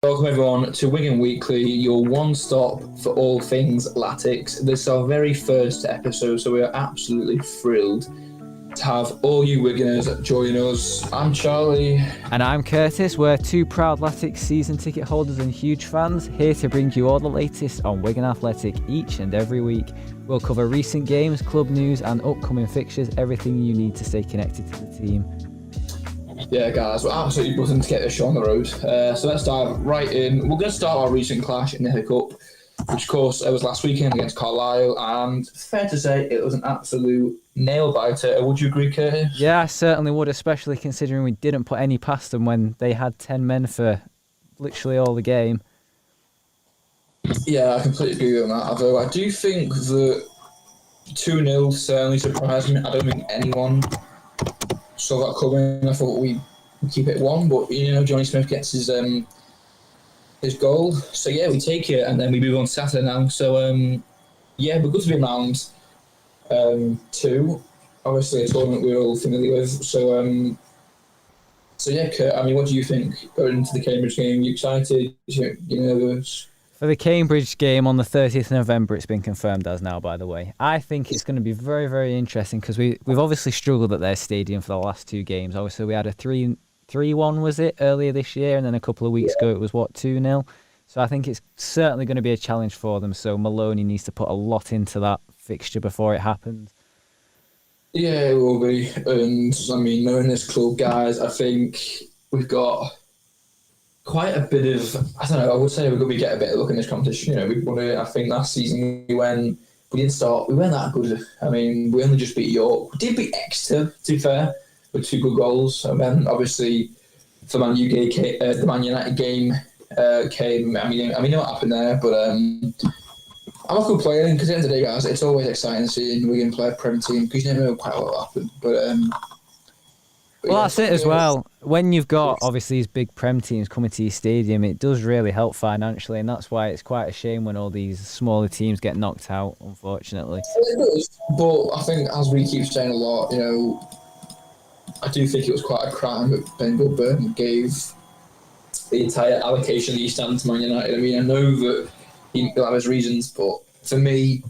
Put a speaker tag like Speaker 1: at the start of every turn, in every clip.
Speaker 1: Welcome everyone to Wigan Weekly, your one-stop for all things Latics. This is our very first episode, so we are absolutely thrilled to have all you Wiganers join us. I'm Charlie.
Speaker 2: And I'm Curtis. We're two proud Latics season ticket holders and huge fans, here to bring you all the latest on Wigan Athletic each and every week. We'll cover recent games, club news and upcoming fixtures, everything you need to stay connected to the team.
Speaker 1: Yeah, guys, we're absolutely buzzing to get this show on the road. So let's dive right in. We're going to start our recent clash in the FA Cup, which, of course, was last weekend against Carlisle. And fair to say, it was an absolute nail-biter. Would you agree, Curtis?
Speaker 2: Yeah, I certainly would, especially considering we didn't put any past them when they had 10 men for literally all the game.
Speaker 1: Yeah, I completely agree on that. Although I do think that 2-0 certainly surprised me. I don't think anyone saw that coming. I thought we'd keep it 1, but Jonny Smith gets his goal. So yeah, we take it and then we move on to Saturday now. So yeah, we're good to be around 2. Obviously a tournament we're all familiar with. So yeah, Kurt, I mean, what do you think going into the Cambridge game? You excited? You nervous?
Speaker 2: For the Cambridge game on the 30th of November, it's been confirmed as now, by the way. I think it's going to be very, very interesting because we've obviously struggled at their stadium for the last 2 games. Obviously, we had a 3-1, was it, earlier this year, and then a couple of weeks ago it was, 2-0? So I think it's certainly going to be a challenge for them. So Maloney needs to put a lot into that fixture before it happens.
Speaker 1: Yeah, it will be. And, I mean, knowing this club, guys, I think we've got quite a bit of, I don't know, I would say we're going to get a better look in this competition. We won it, I think last season we weren't that good. I mean, we only just beat York. We did beat Exeter, to be fair, with 2 good goals. And then obviously the Man United game came. I mean, what happened there, but I'm a good player because at the end of the day, guys, it's always exciting seeing Wigan play a Prem team because you never know quite what will happen. But
Speaker 2: well, that's it as well. When you've got, obviously, these big Prem teams coming to your stadium, it does really help financially, and that's why it's quite a shame when all these smaller teams get knocked out, unfortunately.
Speaker 1: It does, but I think, as we keep saying a lot, I do think it was quite a crime that Burton gave the entire allocation of the East End to Man United. I mean, I know that he'll have his reasons, but for me,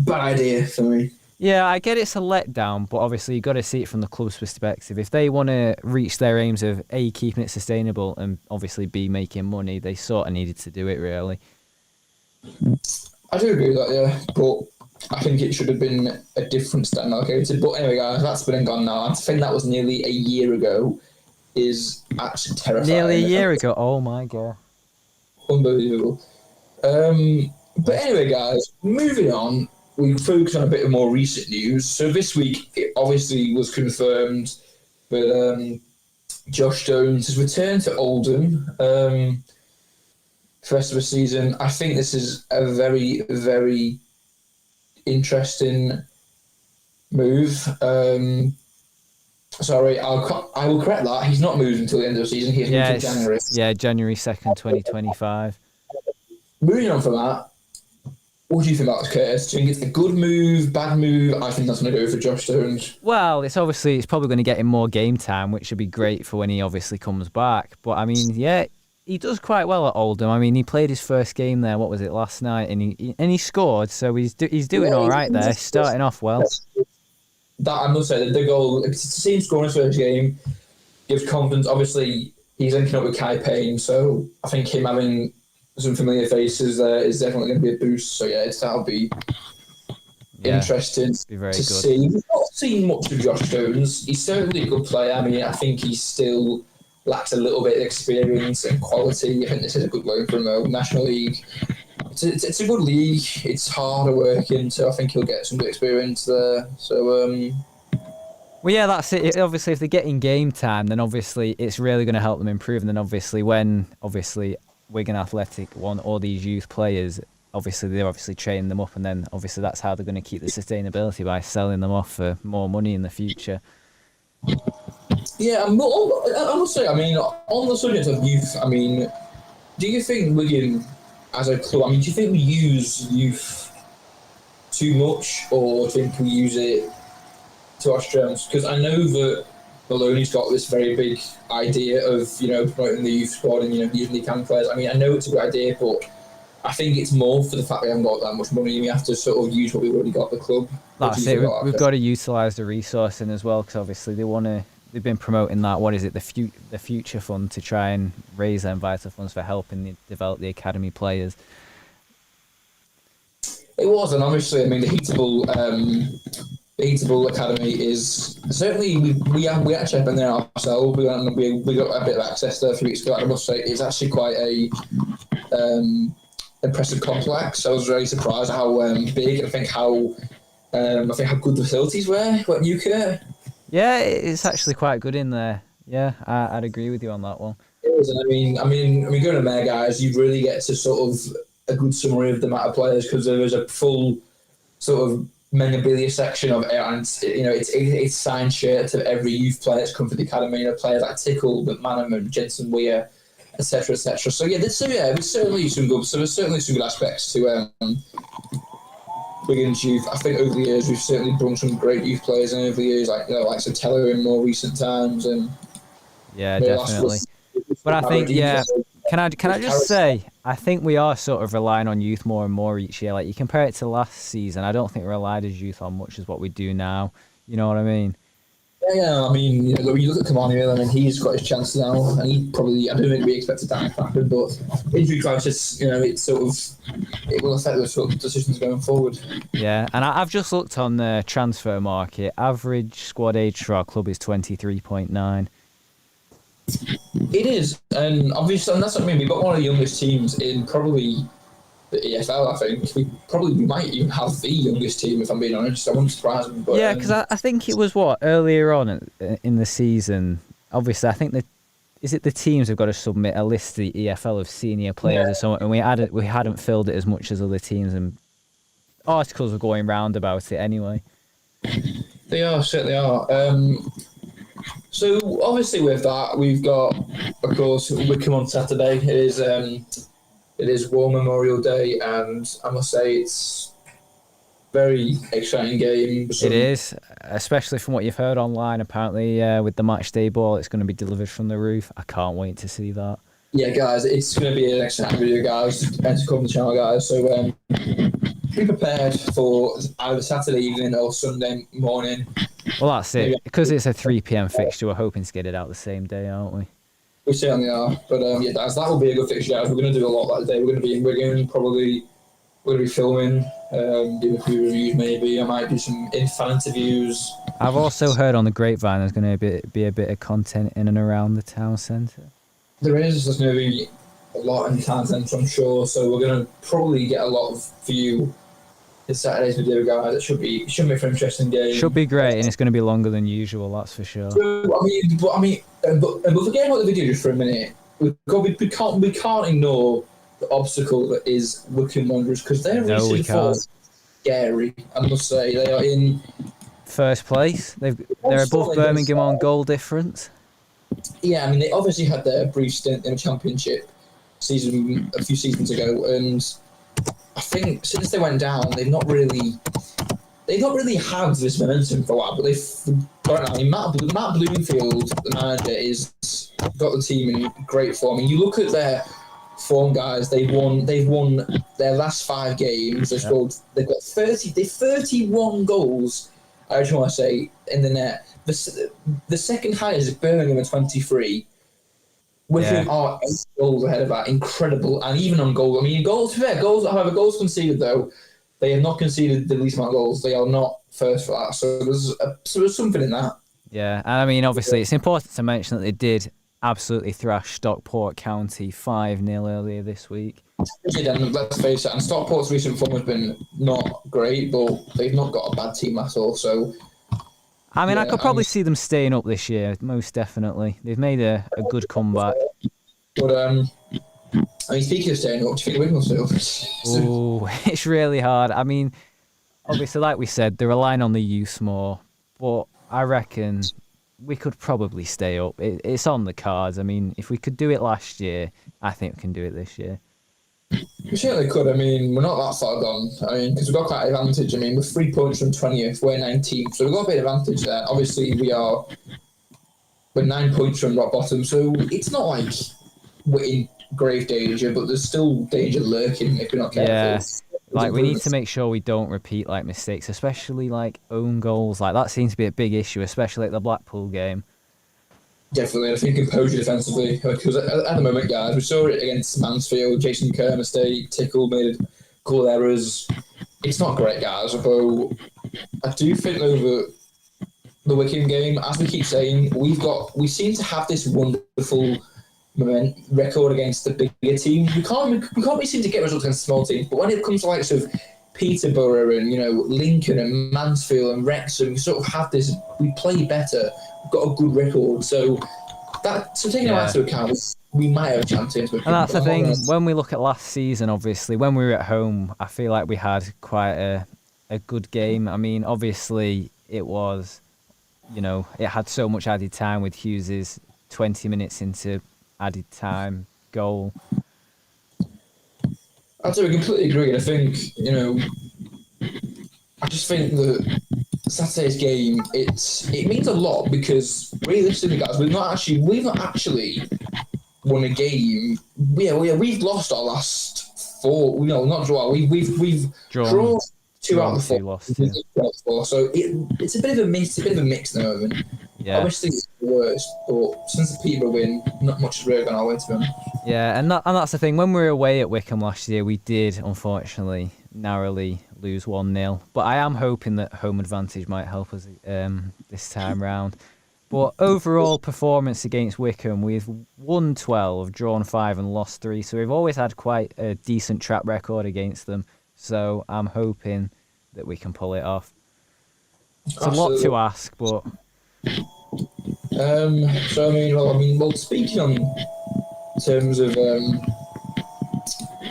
Speaker 1: bad idea for me.
Speaker 2: Yeah, I get it's a letdown, but obviously you've got to see it from the club's perspective. If they want to reach their aims of A, keeping it sustainable, and obviously B, making money, they sort of needed to do it, really.
Speaker 1: I do agree with that, yeah, but I think it should have been a different stand allocated. But anyway, guys, that's been and gone now. I think that was nearly a year ago is actually terrifying.
Speaker 2: Nearly a year ago? Oh, my God.
Speaker 1: Unbelievable. But anyway, guys, moving on. We focus on a bit of more recent news. So this week, it obviously was confirmed that Josh Jones has returned to Oldham for the rest of the season. I think this is a very, very interesting move. Sorry, I will correct that. He's not moved until the end of the season. He's moved until January.
Speaker 2: Yeah, January 2nd, 2025.
Speaker 1: Moving on from that, what do you think about this, Curtis? Do you think it's a good move, bad move? I think that's going to go for Josh Jones.
Speaker 2: Well, it's probably going to get him more game time, which would be great for when he obviously comes back. But I mean, yeah, he does quite well at Oldham. I mean, he played his first game there. What was it, last night? And he scored. So he's doing all right there, starting off well.
Speaker 1: That I must say, the goal to see him score in his first game gives confidence. Obviously, he's linking up with Kai Payne, so I think him having some familiar faces there is definitely going to be a boost. So yeah, that'll be interesting to see. We've not seen much of Josh Jones. He's certainly a good player. I mean, I think he still lacks a little bit of experience and quality. I think this is a good loan from the National League. It's a good league. It's harder working, so I think he'll get some good experience there. So
Speaker 2: well, yeah, that's it. Obviously, if they're getting game time, then obviously it's really going to help them improve. And then obviously when Wigan Athletic want all these youth players, they're training them up, and then obviously that's how they're going to keep the sustainability, by selling them off for more money in the future.
Speaker 1: Yeah, I must say, I mean, on the subject of youth, I mean, do you think Wigan as a club, I mean, do you think we use youth too much, or do you think we use it to our strengths? Because I know that Maloney's got this very big idea of, promoting the youth squad and, using the academy players. I mean, I know it's a good idea, but I think it's more for the fact we haven't got that much money. We have to sort of use what we've already got at the club.
Speaker 2: That's it. We've got to utilise the resourcing as well, because obviously they've been promoting that. What is it? The Future Fund, to try and raise them vital funds for helping develop the academy players.
Speaker 1: It was, and obviously, I mean, the Heatable Academy is certainly we actually have been there ourselves. We got a bit of access there a few weeks ago. I must say, it's actually quite a impressive complex. I was very surprised at how big, and I think how good the facilities were. What new care?
Speaker 2: Yeah, it's actually quite good in there. Yeah, I'd agree with you on that one.
Speaker 1: It is, and I mean, going to there, guys, you'd really get to sort of a good summary of the amount of players, because there was a full sort of memorabilia section of it, and it's signed shirts of every youth player that's come for the academy. Players like Tickle, McManaman, Jensen Weir, etc., etc. So there's certainly some good aspects to Wigan's youth. I think over the years we've certainly brought some great youth players in over the years, like Sotelo in more recent times, and
Speaker 2: yeah, definitely. But I think can I just say, I think we are sort of relying on youth more and more each year. Like, you compare it to last season, I don't think we relied as youth on much as what we do now. You know what I mean?
Speaker 1: Yeah, I mean, when you look at Kamani Hill, I mean, he's got his chance now, and he probably, I don't think we expected that to happen, but injury crisis, it will affect those sort of decisions going forward.
Speaker 2: Yeah, and I've just looked on the transfer market. Average squad age for our club is 23.9.
Speaker 1: It is, and obviously, and that's what I mean. We've got one of the youngest teams in probably the EFL. I think we might even have the youngest team, if I'm being honest. I wouldn't surprise me. But,
Speaker 2: yeah, because I think it was earlier on in the season. Obviously, I think the teams have got to submit a list to the EFL of senior players or something, and we hadn't filled it as much as other teams, and articles were going round about it anyway.
Speaker 1: They certainly are. So obviously with that, we've got, of course, Wycombe on Saturday. It is War Memorial Day, and I must say it's a very exciting game.
Speaker 2: It is, especially from what you've heard online. Apparently, with the match day ball, it's going to be delivered from the roof. I can't wait to see that. Yeah,
Speaker 1: guys, it's going to be an exciting video, guys. And to come on the channel, guys. So be prepared for either Saturday evening or Sunday morning.
Speaker 2: Well, that's it. Because it's a 3 p.m. fixture, we're hoping to get it out the same day, aren't we?
Speaker 1: We certainly are. But guys, that will be a good fixture, guys. We're going to do a lot that day. We're going to be in Wigan, probably. We're going to be filming, doing a few reviews maybe. I might do some fan interviews.
Speaker 2: I've also heard on the grapevine there's going to be a bit of content in and around the town centre.
Speaker 1: There's going to be a lot in the town centre, I'm sure. So we're going to probably get a lot of view this Saturday's video, guys. It should be for an interesting game.
Speaker 2: Should be great, and it's going to be longer than usual, that's for sure.
Speaker 1: So, but forgetting about the video just for a minute, we can't ignore the obstacle that is Wycombe Wanderers, because they're really scary. I must say, they are in
Speaker 2: first place. They're above Birmingham on goal difference.
Speaker 1: Yeah, I mean, they obviously had their brief stint in a championship season a few seasons ago, and I think since they went down, they've not really had this momentum for a while. But Matt Bloomfield, the manager, is got the team in great form. I mean, you look at their form, guys. They've won their last 5 games. They've got 31 goals. I just want to say in the net. The second highest is Birmingham at 23. Wycombe are 8 goals ahead of that. Incredible. And even on goal, I mean, goals conceded, though, they have not conceded the least amount of goals. They are not first for that. So there's something in that.
Speaker 2: Yeah, and I mean, obviously, it's important to mention that they did absolutely thrash Stockport County 5-0 earlier this week.
Speaker 1: And let's face it, and Stockport's recent form has been not great, but they've not got a bad team at all. So,
Speaker 2: I mean, I could probably see them staying up this year, most definitely. They've made a good comeback.
Speaker 1: But, I mean, speaking of staying up, do you think Wigan will stay up?
Speaker 2: Oh, it's really hard. I mean, obviously, like we said, they're relying on the youth more, but I reckon we could probably stay up. It's on the cards. I mean, if we could do it last year, I think we can do it this year.
Speaker 1: We certainly could. I mean, we're not that far gone. I mean, because we've got quite an advantage. I mean, we're 3 points from 20th, we're 19th, so we've got a bit of advantage there. Obviously, we are we're 9 points from rock bottom, so it's not like we're in grave danger, but there's still danger lurking if we're not careful.
Speaker 2: Yeah. Like, we need to make sure we don't repeat, like, mistakes, especially, like, own goals. Like, that seems to be a big issue, especially at the Blackpool game.
Speaker 1: Definitely, I think composure defensively, because at the moment, guys, we saw it against Mansfield. Jason Kerr mistake, Tickle made a couple of errors. It's not great, guys, but I do think over the Wycombe game, as we keep saying, we seem to have this wonderful record against the bigger teams. We can't really seem to get results against small teams, but when it comes to likes of Peterborough and Lincoln and Mansfield and Wrexham, we sort of have this. We play better. We've got a good record, so taking that into account, we might have a chance into it.
Speaker 2: And that's the thing. When we look at last season, obviously, when we were at home, I feel like we had quite a good game. I mean, obviously, it was, it had so much added time with Hughes's 20 minutes into added time goal.
Speaker 1: I completely agree. I think, I just think that Saturday's game, it means a lot because realistically, guys, we've not actually won a game. We've lost our last 4. Not draw. We've drawn 2 out of the 4.
Speaker 2: Lost, yeah.
Speaker 1: So it's a bit of a mix. It's a bit of a mix at the moment.
Speaker 2: Yeah.
Speaker 1: Obviously, it's the worst, but since the Peterborough win, not much has really gone our way, to be honest.
Speaker 2: Yeah, and that's the thing. When we were away at Wycombe last year, we did, unfortunately, narrowly lose 1-0. But I am hoping that home advantage might help us this time round. But overall performance against Wycombe, we've won 12, drawn 5 and lost 3. So we've always had quite a decent track record against them. So I'm hoping that we can pull it off. It's a lot to ask, but...
Speaker 1: speaking on terms of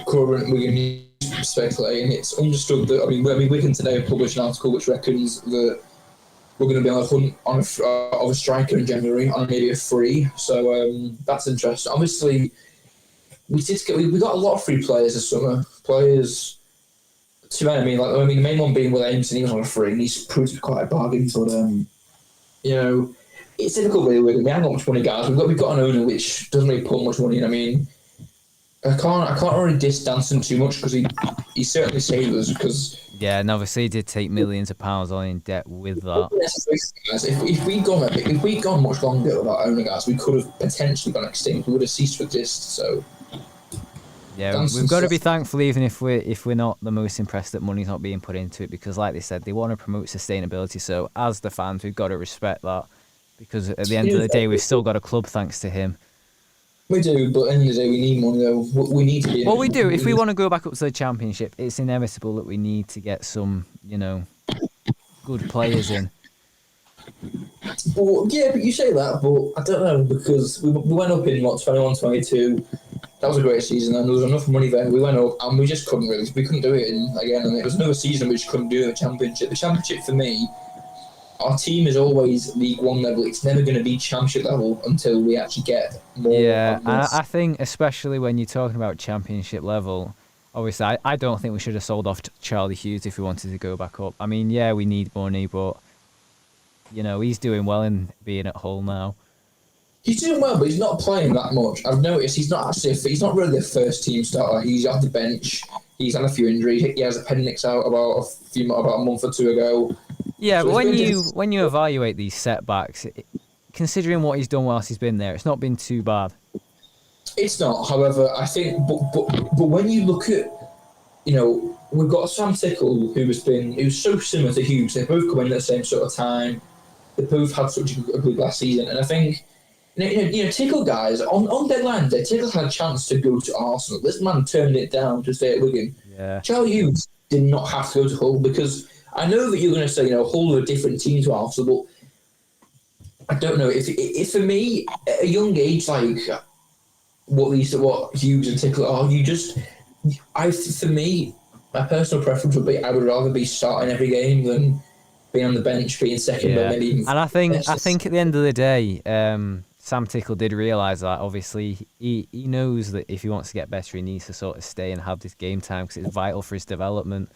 Speaker 1: current Wigan news speculating, it's understood that Wigan today published an article which reckons that we're going to be on a hunt of a striker in January on maybe a free. So that's interesting. Obviously, we got a lot of free players this summer. Players. The main one being Will Aimson, he was on a free, and he's proved to be quite a bargain. But it's difficult really. We haven't got much money, guys. We've got an owner which doesn't really put much money in. I mean, I can't really diss Danson too much because he certainly saved us. Because
Speaker 2: and obviously he did take millions of pounds on in debt with that.
Speaker 1: If we'd gone much longer with our owner, guys, we could have potentially gone extinct. We would have ceased to exist. So.
Speaker 2: Yeah, we've got to be thankful even if we're not the most impressed that money's not being put into it, because like they said, they want to promote sustainability. So as the fans, we've got to respect that, because at the end of the day, we've still got a club thanks to him.
Speaker 1: We do, but at the end of the day, we need money though. We need to be...
Speaker 2: Well, we do. If we want to go back up to the Championship, it's inevitable that we need to get some, good players in.
Speaker 1: But you say that, but I don't know, because we went up in 21-22. That was a great season, and there was enough money there. We went up, and we just couldn't do it again. And it was another season we just couldn't do the Championship. The Championship for me, our team is always League One level. It's never going to be Championship level until we actually get more.
Speaker 2: Yeah, and I think especially when you're talking about Championship level, obviously I don't think we should have sold off Charlie Hughes if we wanted to go back up. I mean, we need money, but he's doing well in being at Hull now.
Speaker 1: He's doing well, but he's not playing that much. I've noticed he's not really a first team starter. He's off the bench. He's had a few injuries. He has appendix out about a month or 2 ago.
Speaker 2: Yeah, so but when you evaluate these setbacks, considering what he's done whilst he's been there, it's not been too bad.
Speaker 1: It's not. However, I think, but when you look at, we've got Sam Tickle who's so similar to Hughes. They both come in at the same sort of time. They both had such a good last season, and I think. Tickle guys on deadline day. Tickle had a chance to go to Arsenal. This man turned it down to stay at Wigan.
Speaker 2: Yeah.
Speaker 1: Charlie Hughes did not have to go to Hull, because I know that you're going to say Hull are a different team to Arsenal, but I don't know if for me at a young age like what Hughes and Tickle are, for me my personal preference would be I would rather be starting every game than being on the bench, being second, but maybe even.
Speaker 2: And I think at the end of the day. Sam Tickle did realise that. Obviously, he knows that if he wants to get better, he needs to sort of stay and have this game time because it's vital for his development.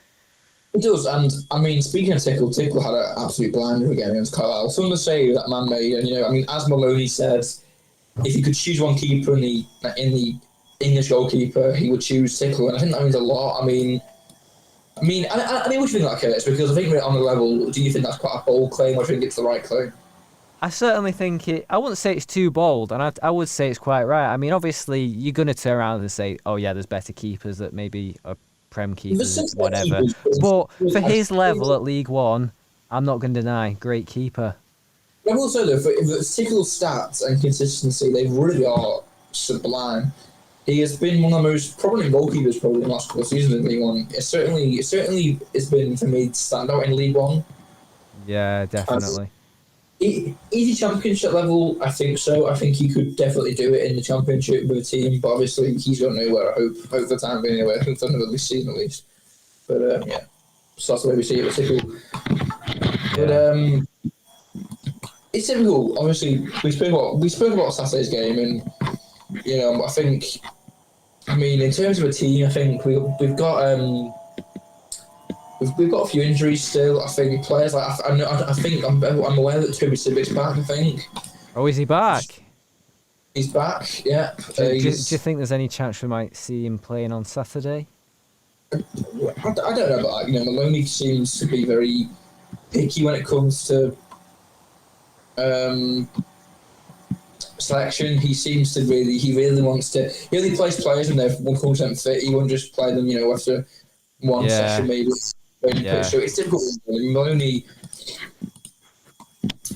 Speaker 1: It does, and I mean, speaking of Tickle had an absolute blinder again against Carlisle. Some of the save that man made, and I mean, as Maloney said, if he could choose one keeper in the English goalkeeper, he would choose Tickle, and I think that means a lot. I mean, what do you think that, Curtis? Because I think we're on the level. Do you think that's quite a bold claim, or do you think it's the right claim?
Speaker 2: I certainly think I wouldn't say it's too bold, and I would say it's quite right. I mean, obviously, you're going to turn around and say, oh, yeah, there's better keepers that maybe are Prem keepers, whatever. But for his level at League One, I'm not going to deny, great keeper.
Speaker 1: I will say, though, for the Tickle stats and consistency, they really are sublime. He has been one of the most prominent goalkeepers probably in the last couple of seasons in League One. It certainly has been, for me, to stand out in League One.
Speaker 2: Yeah, definitely.
Speaker 1: Easy championship level, I think so. I think he could definitely do it in the championship with a team, but obviously he's got nowhere. I hope for the time being anyway. I think for another season at least. But yeah, so that's the way we see it with Tickle. But it's difficult. Obviously, we spoke about Saturday's game, and I think, I mean, in terms of a team, I think we've got. We've got a few injuries still. I think players like I'm aware that Toby Sibbick's back. I think.
Speaker 2: Oh, is he back?
Speaker 1: He's back. Yeah.
Speaker 2: Do you think there's any chance we might see him playing on Saturday?
Speaker 1: I don't know about that. Maloney seems to be very picky when it comes to selection. He seems to really wants to. He only plays players when they're 100% fit. He won't just play them, after one session maybe. Yeah. So it's difficult. Maloney,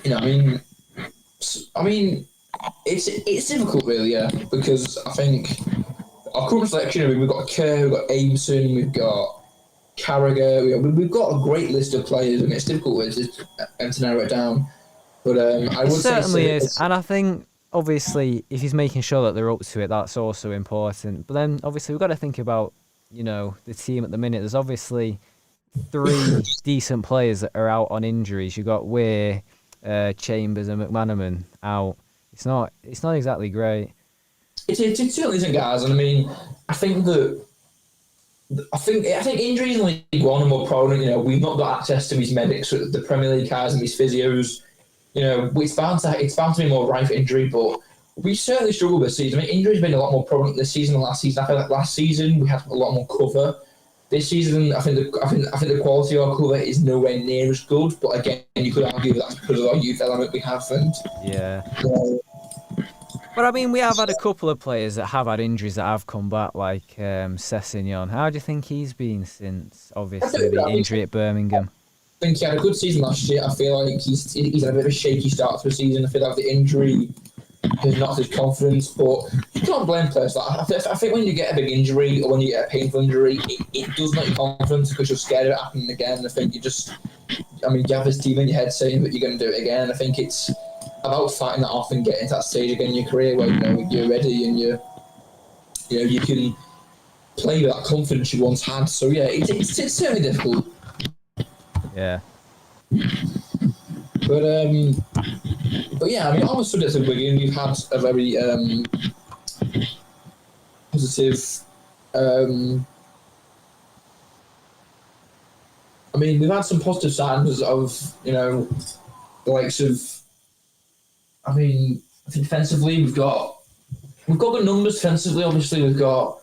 Speaker 1: I mean, it's difficult really, yeah, because I think our current selection, we've got Kerr, we've got Aimson, we've got Carragher, we've got a great list of players, and it's difficult to narrow it down. But I would say
Speaker 2: certainly is, and I think obviously if he's making sure that they're up to it, that's also important. But then obviously we've got to think about the team at the minute. There's obviously 3 decent players that are out on injuries. You've got Weir, Chambers, and McManaman out. It's not exactly great.
Speaker 1: It certainly isn't, guys. And I mean, I think injuries in League One are more prominent. We've not got access to his medics, the Premier League has, and his physios. It's bound to be more rife injury, but we certainly struggled this season. I mean, injuries have been a lot more prominent this season than last season. I feel like last season we had a lot more cover. This season, I think the quality of our cover is nowhere near as good. But again, you could argue that's because of our youth element we have. And
Speaker 2: yeah. But I mean, we have had a couple of players that have had injuries that have come back, like Sessegnon. How do you think he's been since, obviously, the injury at Birmingham?
Speaker 1: I think he had a good season last year. I feel like he's had a bit of a shaky start to the season. I feel like the injury has knocked his confidence, but you can't blame players like that. I think when you get a big injury or when you get a painful injury, it does knock your confidence because you're scared of it happening again. I think you have this team in your head saying that you're going to do it again. I think it's about fighting that off and getting to that stage again in your career where you're ready and you can play with that confidence you once had. So yeah, it's certainly difficult.
Speaker 2: Yeah.
Speaker 1: But yeah, I mean, on the subject of Wigan, we've had a very positive. I mean, we've had some positive signs of the likes of. I mean, I think defensively we've got good numbers. Defensively, obviously, we've got.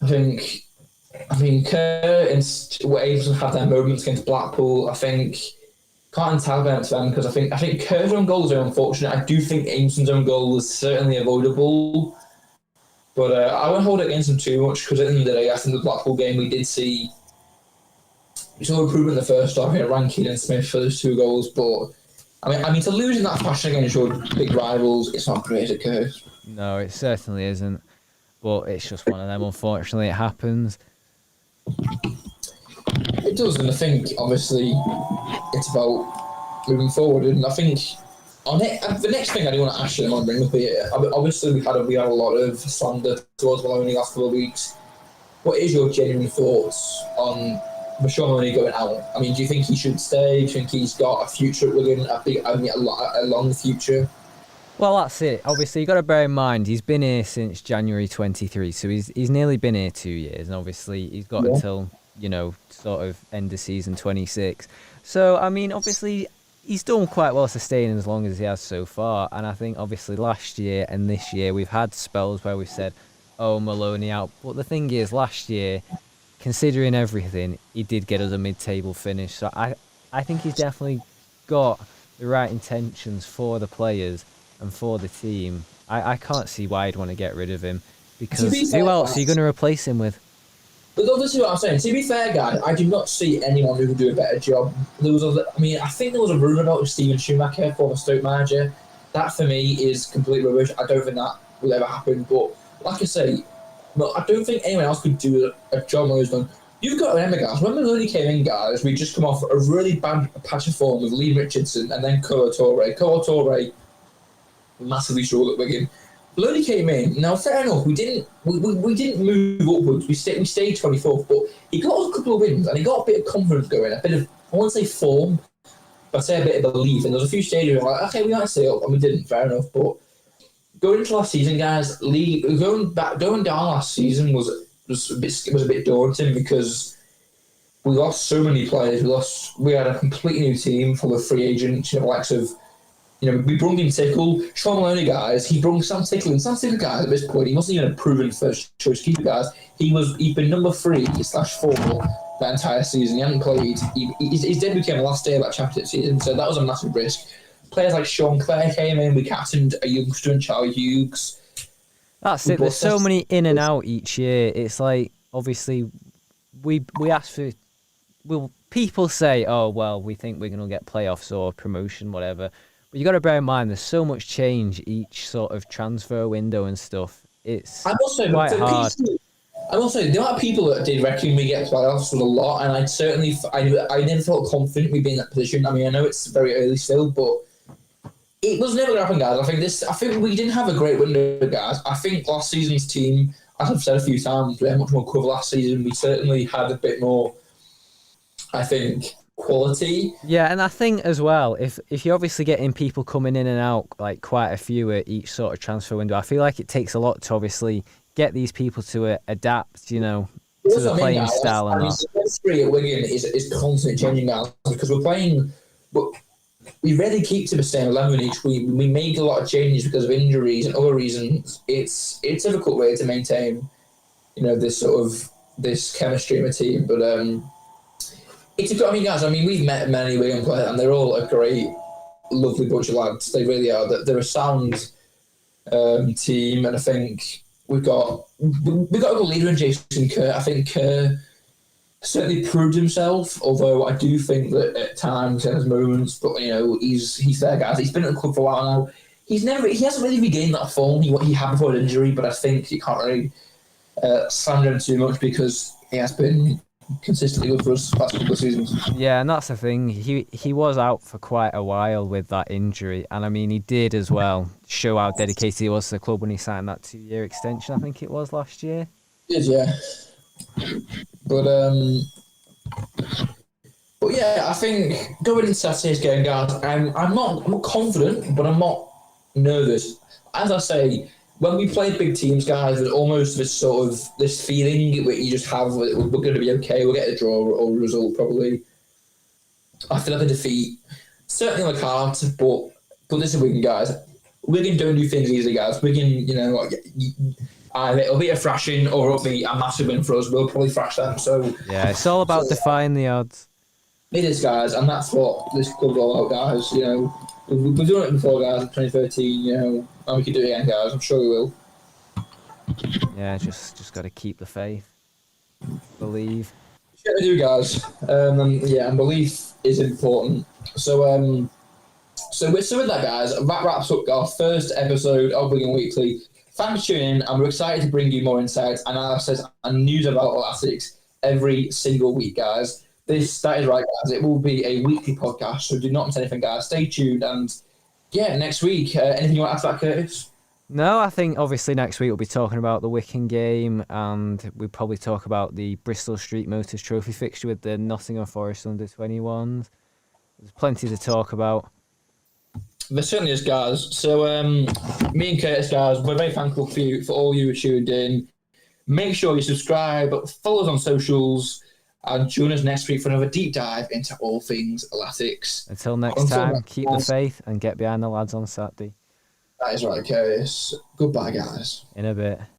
Speaker 1: I mean, Kerr and Aimson had their moments against Blackpool. I think. Can't entirely balance them because I think Kerr's own goals are unfortunate. I do think Aimson's own goal was certainly avoidable, but I won't hold it against him too much because at the end of the day, I think the Blackpool game we saw improvement in the first half. Rankin and Smith for those 2 goals, but I mean to lose in that fashion against your big rivals, it's not great, it Kerr.
Speaker 2: No, it certainly isn't. But it's just one of them. Unfortunately, it happens.
Speaker 1: It does, and I think obviously it's about moving forward. And I think the next thing I do want to ask you, I want to bring up here. Obviously, we had a lot of slander towards Maloney last couple of weeks. What is your genuine thoughts on Sean Maloney going out? I mean, do you think he should stay? Do you think he's got a future at Wigan? A long future.
Speaker 2: Well, that's it. Obviously, you've got to bear in mind he's been here since January 23, so he's nearly been here 2 years, and obviously he's got until sort of end of season 26. So, I mean, obviously, he's done quite well sustaining as long as he has so far. And I think, obviously, last year and this year, we've had spells where we've said, oh, Maloney out. But the thing is, last year, considering everything, he did get us a mid-table finish. So I think he's definitely got the right intentions for the players and for the team. I can't see why I'd want to get rid of him, because who else are you going to replace him with?
Speaker 1: But obviously, what I'm saying, to be fair, guys, I do not see anyone who would do a better job. I think there was a rumour about Steven Schumacher, former Stoke manager. That, for me, is complete rubbish. I don't think that will ever happen. But, like I say, I don't think anyone else could do a job like he's done. You've got to remember, guys, when Maloney came in, guys, we just come off a really bad patch of form with Lee Richardson and then Kolo Touré. Kolo Touré massively struggled at Wigan. Maloney came in. Now, fair enough, we didn't move upwards. We stayed 24th, but he got us a couple of wins and he got a bit of confidence going, a bit of, I won't say form, but I'd say a bit of belief. And there was a few stages where like, okay, we might stay up, and we didn't. Fair enough, but going into last season, guys, going down last season was a bit daunting because we lost so many players. We had a completely new team full of free agents, likes of. We brought in Tickle, Sean Maloney, guys. He brought Sam Tickle, and Sam Tickle, guys, at this point, he wasn't even a proven first choice keeper, guys. He'd been number 3/4 that entire season. He hadn't played. His debut came the last day of that championship season, so that was a massive risk. Players like Sean Clare came in. We captained a youngster in Charlie Hughes.
Speaker 2: That's it. There's so many in and out each year. It's like, obviously, we ask for. Well, people say, oh well, we think we're going to get playoffs or promotion, whatever. But you got to bear in mind, there's so much change each sort of transfer window and stuff. It's quite hard.
Speaker 1: I will say the amount of people that did reckon we get playoffs was a lot, and I never felt confident we'd be in that position. I mean, I know it's very early still, but it was never going to happen, guys. I think we didn't have a great window, guys. I think last season's team, as I've said a few times, we had much more cover last season. We certainly had a bit more, I think, quality.
Speaker 2: Yeah, and I think as well, if you're obviously getting people coming in and out, like quite a few at each sort of transfer window, I feel like it takes a lot to obviously get these people to adapt, to the playing style and that.
Speaker 1: The history at Wigan is constantly changing now because we're playing, but we rarely keep to the same 11 each week. We make a lot of changes because of injuries and other reasons. It's a difficult way to maintain, this chemistry in a team, but guys, we've met many Wigan players and they're all a great, lovely bunch of lads. They really are. They're a sound team, and I think we've got a good leader in Jason Kerr. I think Kerr certainly proved himself, although I do think that at times he has moments, but he's there, guys. He's been at the club for a while now. He hasn't really regained that form he had before an injury, but I think you can't really slander him too much because he has been consistently good for us the past couple of seasons.
Speaker 2: Yeah, and that's the thing. He was out for quite a while with that injury, and I mean he did as well show how dedicated he was to the club when he signed that 2-year extension. I think it was last year.
Speaker 1: He did, yeah. But yeah, I think going into Saturday's game, guys, I'm not confident, but I'm not nervous. As I say, when we play big teams, guys, there's almost this feeling where you just have, we're going to be okay, we'll get a draw or a result probably. I feel like a defeat, certainly on the cards, but this is Wigan, guys. Wigan don't do things easily, guys. Wigan, either it'll be a thrashing or it'll be a massive win for us. We'll probably thrash them. So
Speaker 2: yeah, it's all about defying the odds.
Speaker 1: It is, guys, and that's what this club's all about, guys. We've done it before, guys, in 2013, and we can do it again, guys. I'm sure we will.
Speaker 2: Yeah, just got to keep the faith. Believe.
Speaker 1: Yeah, we do, guys. And belief is important. So with that, guys, that wraps up our first episode of Wigan Weekly. Thanks for tuning in, and we're excited to bring you more insights, analysis, and news about athletics every single week, guys. That is right, guys. It will be a weekly podcast, so do not miss anything, guys. Stay tuned, and yeah, next week, anything you want to add to that, Curtis?
Speaker 2: No, I think obviously next week we'll be talking about the Wycombe game, and we'll probably talk about the Bristol Street Motors Trophy fixture with the Nottingham Forest under-21s. There's plenty to talk about.
Speaker 1: There certainly is, guys. So me and Curtis, guys, we're very thankful for all you who tuned in. Make sure you subscribe, follow us on socials, And join us next week for another deep dive into all things Athletics.
Speaker 2: Until next time, keep the faith and get behind the lads on Saturday.
Speaker 1: That is right, Curtis. Goodbye, guys.
Speaker 2: In a bit.